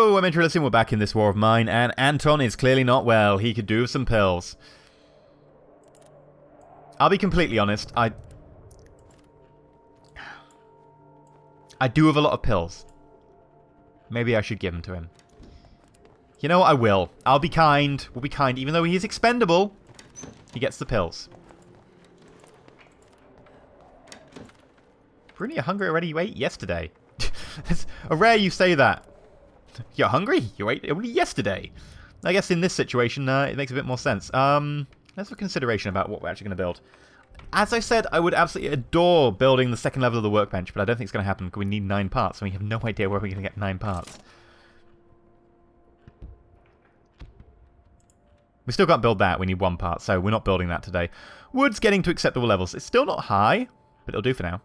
Hello, I'm EnterElysium. We're back in this war of mine, and Anton is clearly not well. He could do with some pills. I'll be completely honest. I do have a lot of pills. Maybe I should give them to him. You know what? I will. I'll be kind. We'll be kind. Even though he is expendable, he gets the pills. Bruni, you're hungry already? You ate yesterday. It's rare you say that. You're hungry? You ate only yesterday. I guess in this situation, it makes a bit more sense. Let's have consideration about what we're actually going to build. As I said, I would absolutely adore building the second level of the workbench, but I don't think it's going to happen because we need 9 parts, and we have no idea where we're going to get 9 parts. We still can't build that. We need 1 part, so we're not building that today. Wood's getting to acceptable levels. It's still not high, but it'll do for now.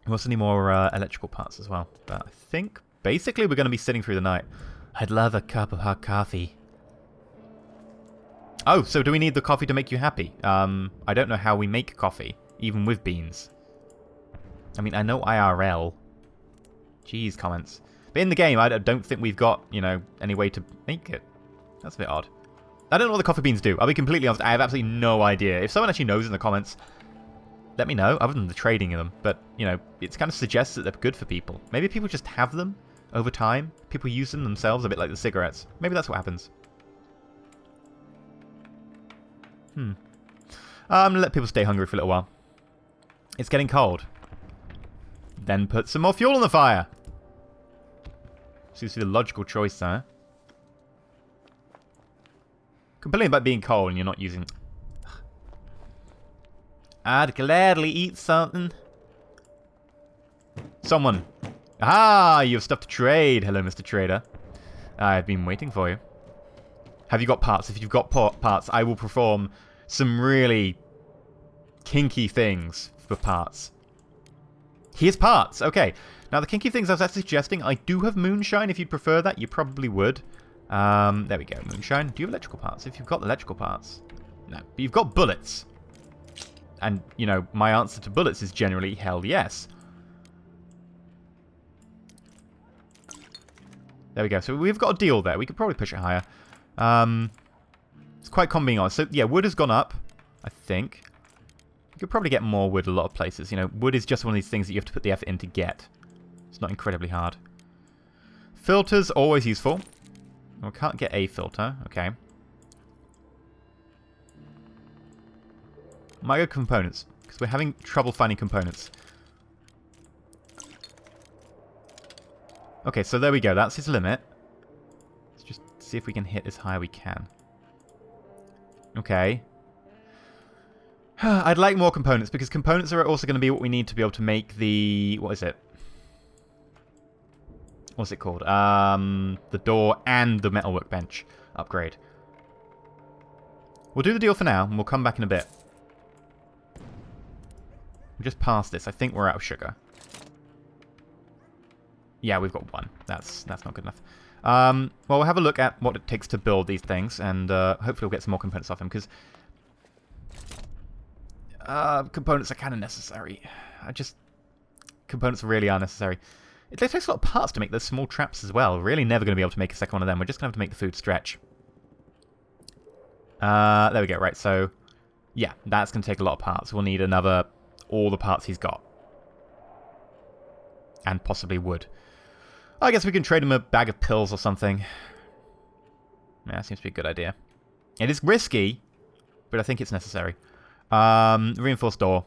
We also need more electrical parts as well. But I think, basically, we're going to be sitting through the night. I'd love a cup of hot coffee. Oh, so do we need the coffee to make you happy? I don't know how we make coffee, even with beans. I mean, I know IRL. Jeez, comments. But in the game, I don't think we've got, you know, any way to make it. That's a bit odd. I don't know what the coffee beans do. I'll be completely honest. I have absolutely no idea. If someone actually knows in the comments, let me know, other than the trading of them. But, you know, it kind of suggests that they're good for people. Maybe people just have them over time. People use them themselves, a bit like the cigarettes. Maybe that's what happens. I'm going to let people stay hungry for a little while. It's getting cold. Then put some more fuel on the fire. Seems to be the logical choice there. Complaining about being cold and you're not using... I'd gladly eat something. Someone. Ah, you have stuff to trade. Hello, Mr. Trader. I've been waiting for you. Have you got parts? If you've got parts, I will perform some really kinky things for parts. Here's parts. Okay. Now, the kinky things I was actually suggesting, I do have moonshine. If you'd prefer that, you probably would. There we go. Moonshine. Do you have electrical parts? If you've got electrical parts. No. But you've got bullets. And, you know, my answer to bullets is generally hell yes. There we go. So we've got a deal there. We could probably push it higher. It's quite common being honest. So, yeah, wood has gone up, I think. You could probably get more wood a lot of places. You know, wood is just one of these things that you have to put the effort in to get. It's not incredibly hard. Filters, always useful. We can't get a filter. Okay. Might go components, because we're having trouble finding components. Okay, so there we go. That's his limit. Let's just see if we can hit as high as we can. Okay. I'd like more components, because components are also going to be what we need to be able to make the... What is it? What's it called? The door and the metal workbench upgrade. We'll do the deal for now, and we'll come back in a bit. We just passed this. I think we're out of sugar. Yeah, we've got 1. That's not good enough. Well, we'll have a look at what it takes to build these things, and hopefully we'll get some more components off him, because components are kind of necessary. Components really are necessary. It takes a lot of parts to make those small traps as well. We're really never going to be able to make a second one of them. We're just going to have to make the food stretch. There we go. Right, so yeah, that's going to take a lot of parts. We'll need all the parts he's got. And possibly wood. I guess we can trade him a bag of pills or something. Yeah, that seems to be a good idea. It is risky, but I think it's necessary. Reinforced door.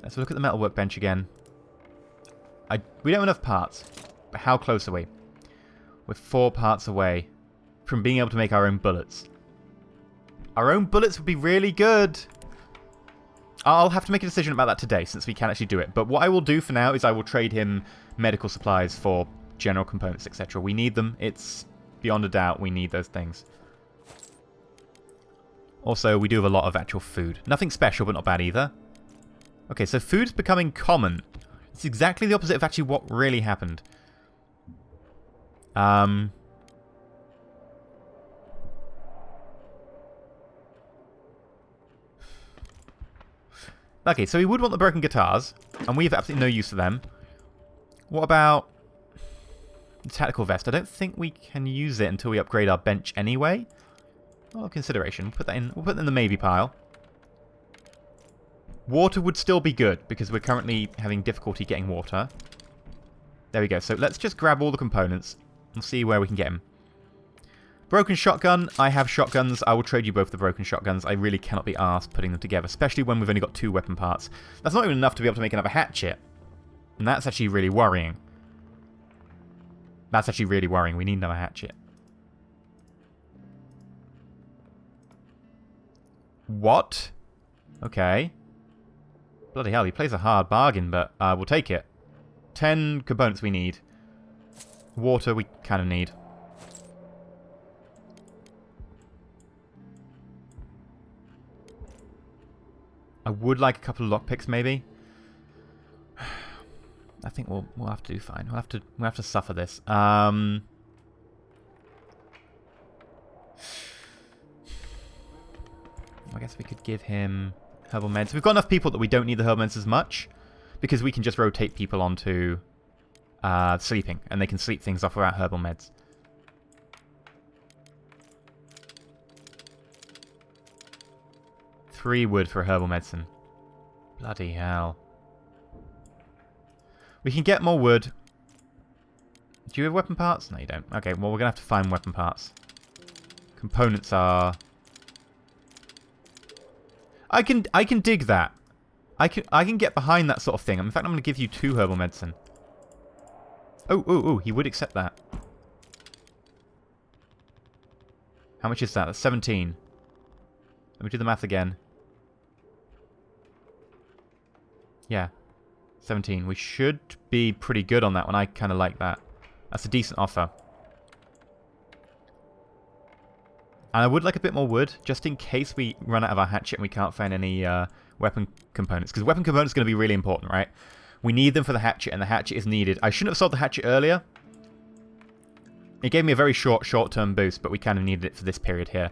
Let's look at the metal workbench again. We don't have enough parts. But how close are we? We're 4 parts away from being able to make our own bullets. Our own bullets would be really good. I'll have to make a decision about that today, since we can actually do it. But what I will do for now is I will trade him medical supplies for general components, etc. We need them. It's beyond a doubt we need those things. Also, we do have a lot of actual food. Nothing special, but not bad either. Okay, so food's becoming common. It's exactly the opposite of actually what really happened. Okay, so we would want the broken guitars. And we have absolutely no use for them. What about the tactical vest? I don't think we can use it until we upgrade our bench anyway. Oh, consideration. We'll put that in. We'll put that in the maybe pile. Water would still be good, because we're currently having difficulty getting water. There we go. So let's just grab all the components and see where we can get them. Broken shotgun. I have shotguns. I will trade you both the broken shotguns. I really cannot be arsed putting them together, especially when we've only got 2 weapon parts. That's not even enough to be able to make another hatchet. And that's actually really worrying. That's actually really worrying. We need another hatchet. What? Okay. Bloody hell, he plays a hard bargain, but we'll take it. 10 components we need. Water we kind of need. I would like a couple of lockpicks, maybe. I think we'll have to do fine. We'll have to suffer this. I guess we could give him herbal meds. We've got enough people that we don't need the herbal meds as much, because we can just rotate people onto sleeping, and they can sleep things off without herbal meds. Three wood for herbal medicine. Bloody hell. We can get more wood. Do you have weapon parts? No, you don't. Okay, well, we're going to have to find weapon parts. Components are... I can dig that. I can get behind that sort of thing. In fact, I'm going to give you 2 herbal medicine. Oh, he would accept that. How much is that? That's 17. Let me do the math again. Yeah. 17. We should be pretty good on that one. I kind of like that. That's a decent offer. And I would like a bit more wood, just in case we run out of our hatchet and we can't find any weapon components. Because weapon components are going to be really important, right? We need them for the hatchet, and the hatchet is needed. I shouldn't have sold the hatchet earlier. It gave me a very short-term boost, but we kind of needed it for this period here.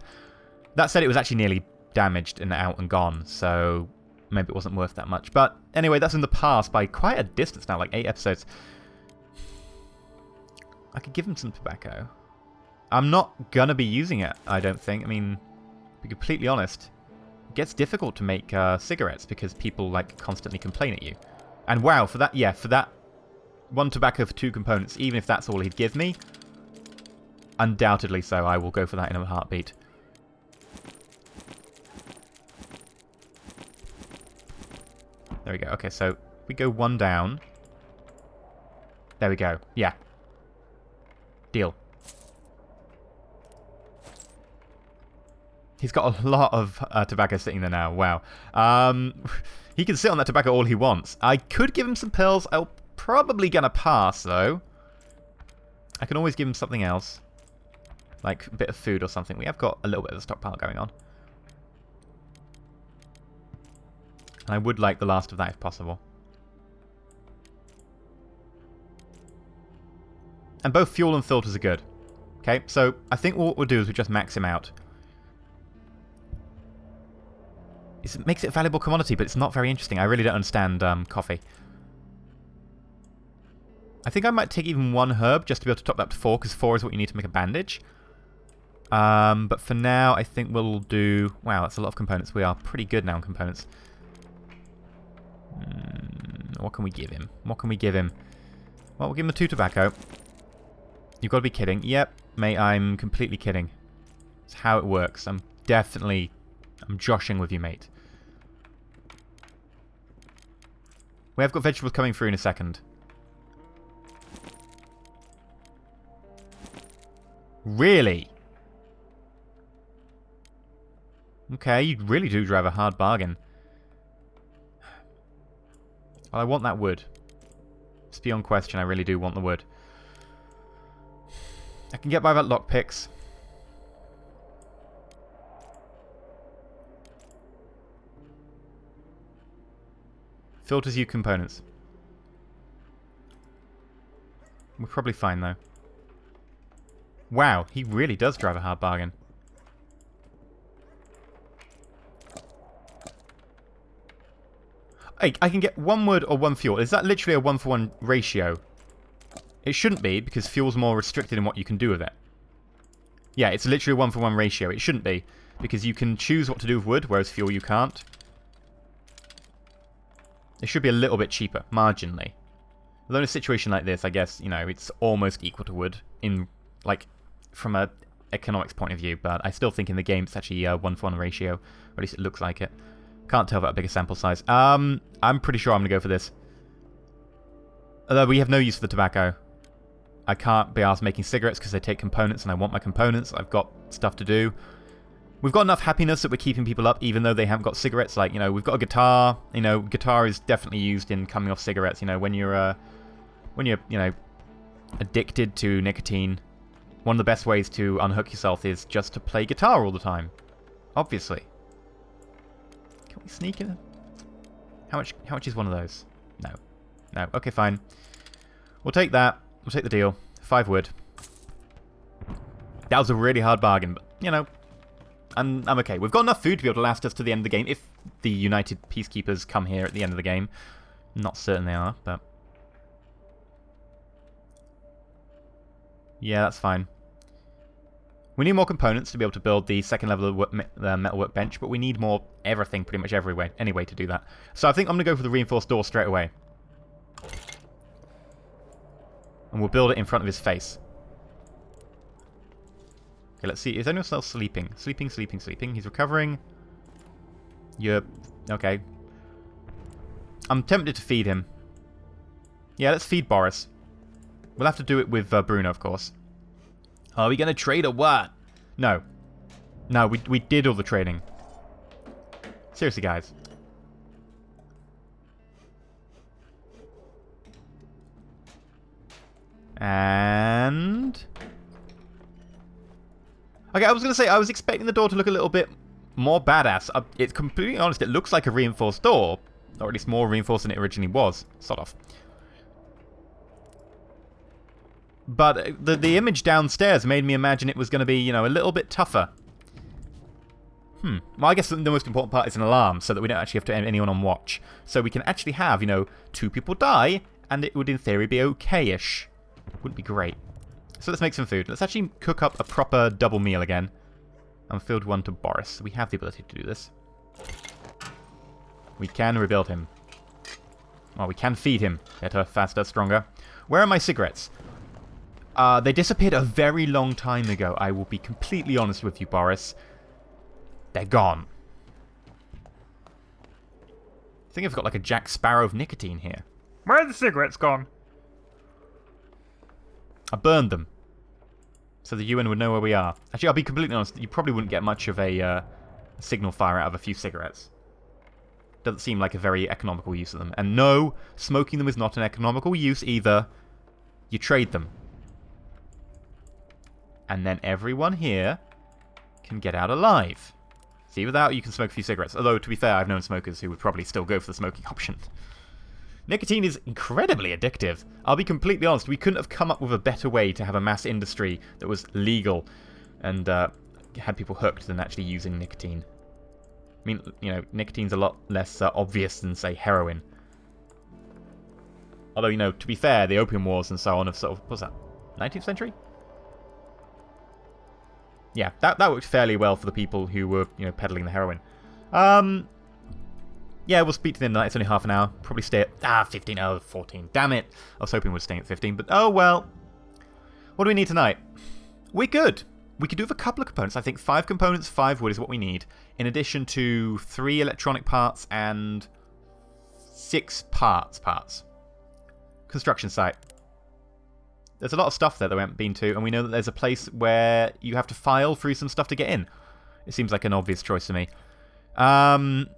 That said, it was actually nearly damaged and out and gone, so maybe it wasn't worth that much. But anyway, that's in the past by quite a distance now, like 8 episodes. I could give him some tobacco. I'm not going to be using it, I don't think. I mean, to be completely honest, it gets difficult to make cigarettes because people like constantly complain at you. And wow, for that, yeah, for that 1 tobacco for 2 components, even if that's all he'd give me, undoubtedly so, I will go for that in a heartbeat. There we go. Okay, so we go 1 down. There we go. Yeah. Deal. He's got a lot of tobacco sitting there now. Wow. He can sit on that tobacco all he wants. I could give him some pills. I'm probably going to pass, though. I can always give him something else. Like a bit of food or something. We have got a little bit of a stockpile going on. And I would like the last of that if possible. And both fuel and filters are good. Okay, so I think what we'll do is we just max him out. It makes it a valuable commodity, but it's not very interesting. I really don't understand coffee. I think I might take even 1 herb just to be able to top that up to 4, because 4 is what you need to make a bandage. But for now, I think we'll do... Wow, that's a lot of components. We are pretty good now on components. What can we give him? What can we give him? Well, we'll give him the 2 tobacco. You've got to be kidding. Yep, mate, I'm completely kidding. It's how it works. I'm joshing with you, mate. We have got vegetables coming through in a second. Really? Okay, you really do drive a hard bargain. Well, I want that wood. It's beyond question, I really do want the wood. I can get by without lockpicks. Filters you components. We're probably fine, though. Wow, he really does drive a hard bargain. I can get 1 wood or 1 fuel. Is that literally a 1-for-1 ratio? It shouldn't be, because fuel's more restricted in what you can do with it. Yeah, it's literally a 1-for-1 ratio. It shouldn't be, because you can choose what to do with wood, whereas fuel you can't. It should be a little bit cheaper, marginally. Although in a situation like this, I guess, you know, it's almost equal to wood in, like, from a economics point of view, but I still think in the game it's actually a 1-for-1 ratio, or at least it looks like it. Can't tell about a bigger sample size. I'm pretty sure I'm going to go for this. Although we have no use for the tobacco. I can't be asked making cigarettes because they take components and I want my components. I've got stuff to do. We've got enough happiness that we're keeping people up even though they haven't got cigarettes. Like, you know, we've got a guitar. You know, guitar is definitely used in coming off cigarettes. You know, when you're, you know, addicted to nicotine, one of the best ways to unhook yourself is just to play guitar all the time. Obviously. Can we sneak in? How much is one of those? No. No. Okay, fine. We'll take that. We'll take the deal. 5 wood. That was a really hard bargain, but, you know, I'm okay. We've got enough food to be able to last us to the end of the game if the United Peacekeepers come here at the end of the game. Not certain they are, but... yeah, that's fine. We need more components to be able to build the second level of the metal workbench, but we need more everything pretty much everywhere anyway to do that. So I think I'm going to go for the reinforced door straight away. And we'll build it in front of his face. Okay, let's see. Is anyone else sleeping? Sleeping, sleeping, sleeping. He's recovering. You're... okay. I'm tempted to feed him. Yeah, let's feed Boris. We'll have to do it with Bruno, of course. Are we going to trade or what? No. No, we did all the trading. Seriously, guys. And... okay, I was going to say, I was expecting the door to look a little bit more badass. It's completely honest, it looks like a reinforced door. Or at least more reinforced than it originally was. Sort of. But the image downstairs made me imagine it was going to be, you know, a little bit tougher. Well, I guess the most important part is an alarm, so that we don't actually have to have anyone on watch. So we can actually have, you know, 2 people die, and it would in theory be okay-ish. Wouldn't be great. So let's make some food. Let's actually cook up a proper double meal again. And field 1 to Boris. We have the ability to do this. We can rebuild him. Well, we can feed him. Better, faster, stronger. Where are my cigarettes? They disappeared a very long time ago. I will be completely honest with you, Boris. They're gone. I think I've got like a Jack Sparrow of nicotine here. Where are the cigarettes gone? I burned them. So the UN would know where we are. Actually, I'll be completely honest. You probably wouldn't get much of a signal fire out of a few cigarettes. Doesn't seem like a very economical use of them. And no, smoking them is not an economical use either. You trade them. And then everyone here can get out alive. See, without you can smoke a few cigarettes. Although, to be fair, I've known smokers who would probably still go for the smoking option. Nicotine is incredibly addictive. I'll be completely honest, we couldn't have come up with a better way to have a mass industry that was legal and had people hooked than actually using nicotine. I mean, you know, nicotine's a lot less obvious than, say, heroin. Although, you know, to be fair, the Opium Wars and so on have sort of... what's that? 19th century? Yeah, that worked fairly well for the people who were, you know, peddling the heroin. Yeah, we'll speak to them tonight. It's only half an hour. Probably stay at 15. Oh, 14. Damn it. I was hoping we'd stay at 15, but oh well. What do we need tonight? We're good. We could do with a couple of components. I think 5 components, 5 wood is what we need. In addition to 3 electronic parts and 6 parts. Construction site. There's a lot of stuff there that we haven't been to, and we know that there's a place where you have to file through some stuff to get in. It seems like an obvious choice to me. Anton,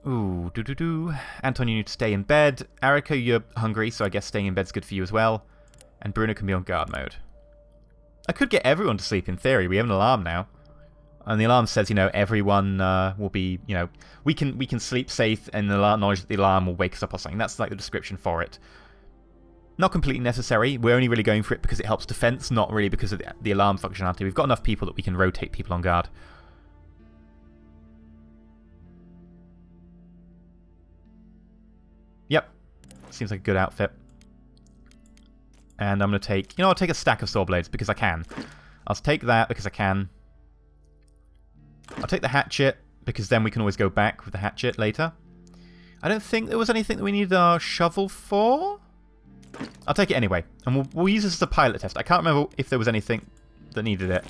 you need to stay in bed. Erica, you're hungry, so I guess staying in bed's good for you as well. And Bruno can be on guard mode. I could get everyone to sleep in theory. We have an alarm now. And the alarm says, you know, everyone will be, you know, we can sleep safe and the knowledge that the alarm will wake us up or something. That's like the description for it. Not completely necessary. We're only really going for it because it helps defense, not really because of the alarm functionality. We've got enough people that we can rotate people on guard. Yep. Seems like a good outfit. And I'm going to take... You know, I'll take a stack of saw blades because I can. I'll take that because I can. I'll take the hatchet because then we can always go back with the hatchet later. I don't think there was anything that we needed our shovel for. I'll take it anyway. And we'll use this as a pilot test. I can't remember if there was anything that needed it.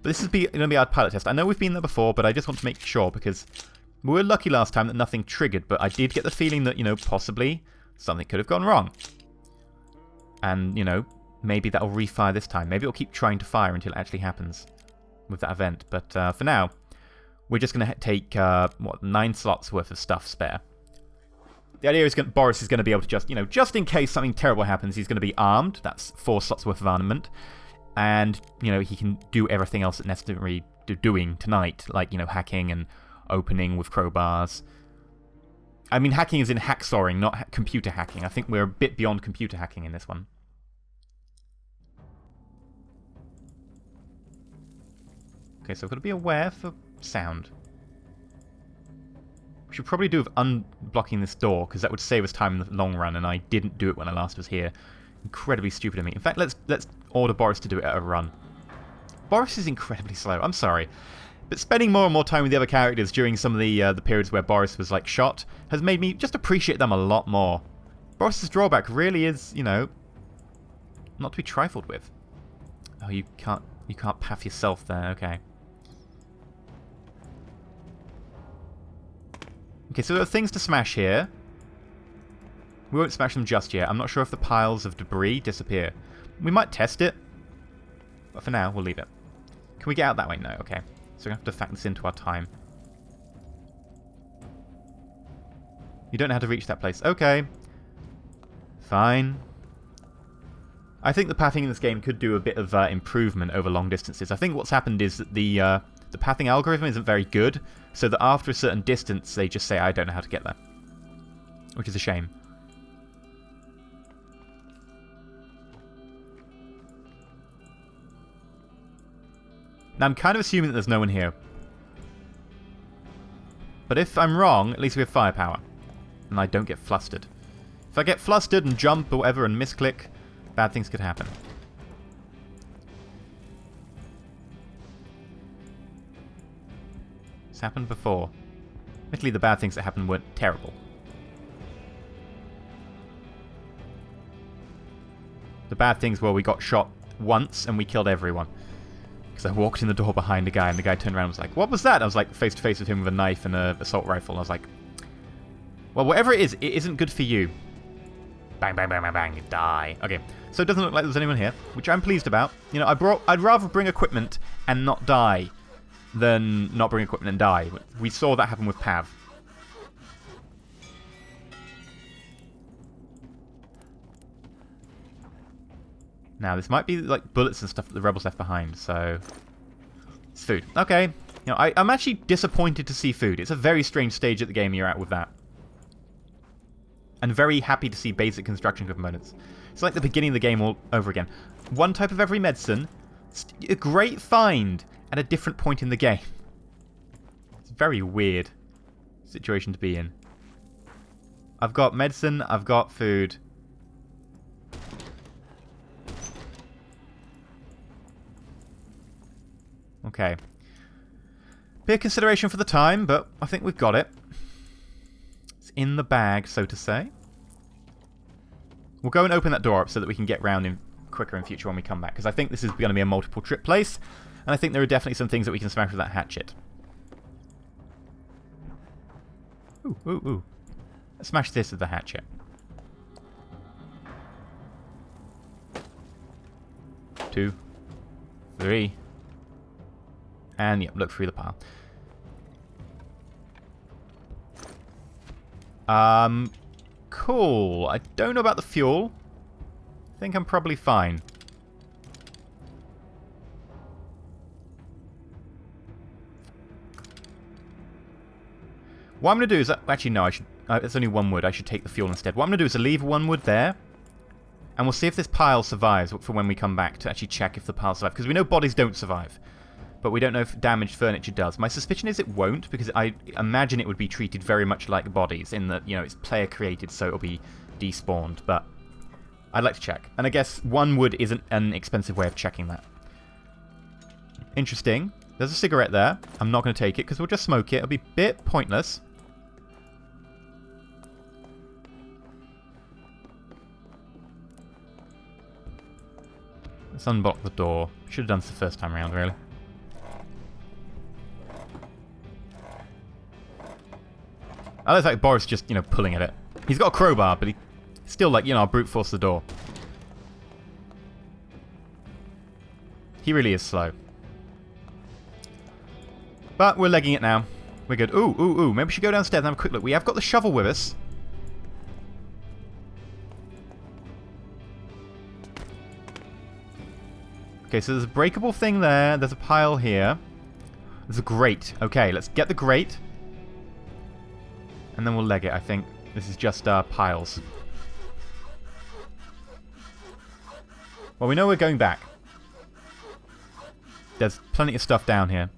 But this is going to be our pilot test. I know we've been there before, but I just want to make sure because we were lucky last time that nothing triggered. But I did get the feeling that, you know, possibly something could have gone wrong. And, you know, maybe that'll refire this time. Maybe it'll keep trying to fire until it actually happens with that event. But for now, we're just going to take, 9 slots worth of stuff spare. The idea is Boris is going to be able to just, you know, just in case something terrible happens, he's going to be armed. That's 4 slots worth of armament. And, you know, he can do everything else that's necessary doing tonight. Like, you know, hacking and opening with crowbars. I mean, hacking is in hacksawing, not computer hacking. I think we're a bit beyond computer hacking in this one. Okay, so we've got to be aware for sound. We should probably do with unblocking this door, because that would save us time in the long run, and I didn't do it when I last was here. Incredibly stupid of me. In fact, let's order Boris to do it at a run. Boris is incredibly slow. I'm sorry. But spending more and more time with the other characters during some of the periods where Boris was, like, shot has made me just appreciate them a lot more. Boris's drawback really is, you know, not to be trifled with. Oh, you can't path yourself there. Okay. Okay, so there are things to smash here. We won't smash them just yet. I'm not sure if the piles of debris disappear. We might test it. But for now, we'll leave it. Can we get out that way? No, okay. So we have to factor this into our time. You don't know how to reach that place. Okay. Fine. I think the pathing in this game could do a bit of improvement over long distances. I think what's happened is that the pathing algorithm isn't very good, so that after a certain distance, they just say, I don't know how to get there. Which is a shame. Now, I'm kind of assuming that there's no one here. But if I'm wrong, at least we have firepower. And I don't get flustered. If I get flustered and jump or whatever and misclick, bad things could happen. It's happened before. Admittedly, the bad things that happened weren't terrible. The bad things were we got shot once and we killed everyone. Because I walked in the door behind a guy and the guy turned around and was like, what was that? I was like face to face with him with a knife and an assault rifle. And I was like, well, whatever it isn't good for you. Bang, bang, bang, bang, bang, you die. Okay, so it doesn't look like there's anyone here, which I'm pleased about. You know, I'd rather bring equipment and not die than not bring equipment and die. We saw that happen with Pav. Now, this might be like bullets and stuff that the rebels left behind, so... It's food. Okay. You know, I'm actually disappointed to see food. It's a very strange stage at the game you're at with that. And very happy to see basic construction components. It's like the beginning of the game all over again. One type of every medicine. A great find at a different point in the game. It's a very weird situation to be in. I've got medicine, I've got food. Okay. Bit of consideration for the time, but I think we've got it. It's in the bag, so to say. We'll go and open that door up so that we can get round in quicker in future when we come back, because I think this is going to be a multiple trip place, and I think there are definitely some things that we can smash with that hatchet. Ooh, ooh, ooh. Let's smash this with the hatchet. Two. Three. And, yep, look through the pile. Cool. I don't know about the fuel. I think I'm probably fine. What I'm going to do is... Actually, no, I should... it's only 1 wood. I should take the fuel instead. What I'm going to do is leave 1 wood there. And we'll see if this pile survives for when we come back to actually check if the pile survives. Because we know bodies don't survive. but we don't know if damaged furniture does. My suspicion is it won't, because I imagine it would be treated very much like bodies, in that, you know, it's player created, so it'll be despawned, but I'd like to check. And I guess 1 wood isn't an expensive way of checking that. Interesting. There's a cigarette there. I'm not going to take it, because we'll just smoke it. It'll be a bit pointless. Let's unblock the door. Should have done this the first time around, really. I looks like Boris just, you know, pulling at it. He's got a crowbar, but he still, like, you know, I'll brute force the door. He really is slow. But we're legging it now. We're good. Ooh, ooh, ooh. Maybe we should go downstairs and have a quick look. We have got the shovel with us. Okay, so there's a breakable thing there. There's a pile here. There's a grate. Okay, let's get the grate. And then we'll leg it, I think. This is just piles. Well, we know we're going back. There's plenty of stuff down here.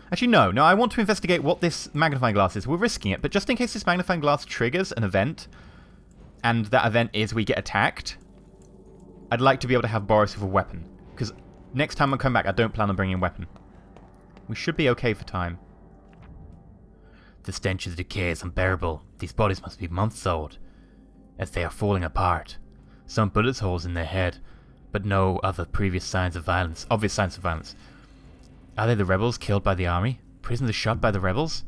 Actually, no. No, I want to investigate what this magnifying glass is. We're risking it, but just in case this magnifying glass triggers an event, and that event is we get attacked, I'd like to be able to have Boris with a weapon. Because next time I come back, I don't plan on bringing a weapon. We should be okay for time. The stench of decay is unbearable. These bodies must be months old, as they are falling apart. Some bullet holes in their head, but no other previous signs of violence. Obvious signs of violence. Are they the rebels killed by the army? Prisoners shot by the rebels?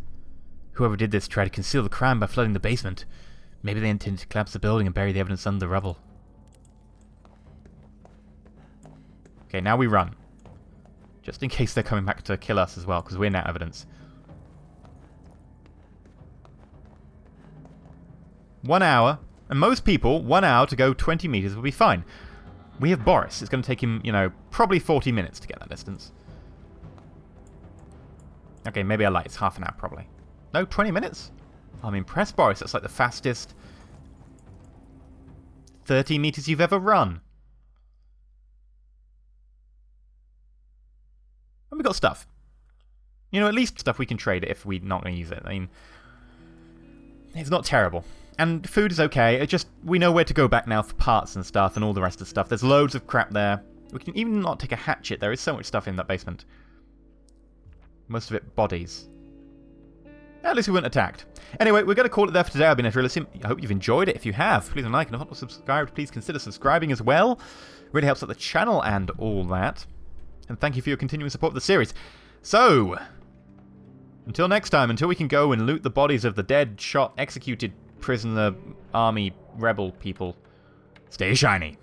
Whoever did this tried to conceal the crime by flooding the basement. Maybe they intended to collapse the building and bury the evidence under the rubble. Okay, now we run. Just in case they're coming back to kill us as well, because we're now evidence. 1 hour. And most people, 1 hour to go 20 meters will be fine. We have Boris. It's going to take him, you know, probably 40 minutes to get that distance. Okay, maybe I lie. It's half an hour, probably. No, 20 minutes? I'm impressed, Boris. That's like the fastest 30 meters you've ever run. And we got stuff. You know, at least stuff we can trade it if we're not going to use it. I mean, it's not terrible. And food is okay. It just, we know where to go back now for parts and stuff and all the rest of the stuff. There's loads of crap there. We can even not take a hatchet. There is so much stuff in that basement. Most of it bodies. At least we weren't attacked. Anyway, we're going to call it there for today. I've been EnterElysium. I hope you've enjoyed it. If you have, please like and if not subscribed, please consider subscribing as well. Really helps out the channel and all that. And thank you for your continuing support of the series. So, until next time, until we can go and loot the bodies of the dead, shot, executed, prisoner, army, rebel people, stay shiny.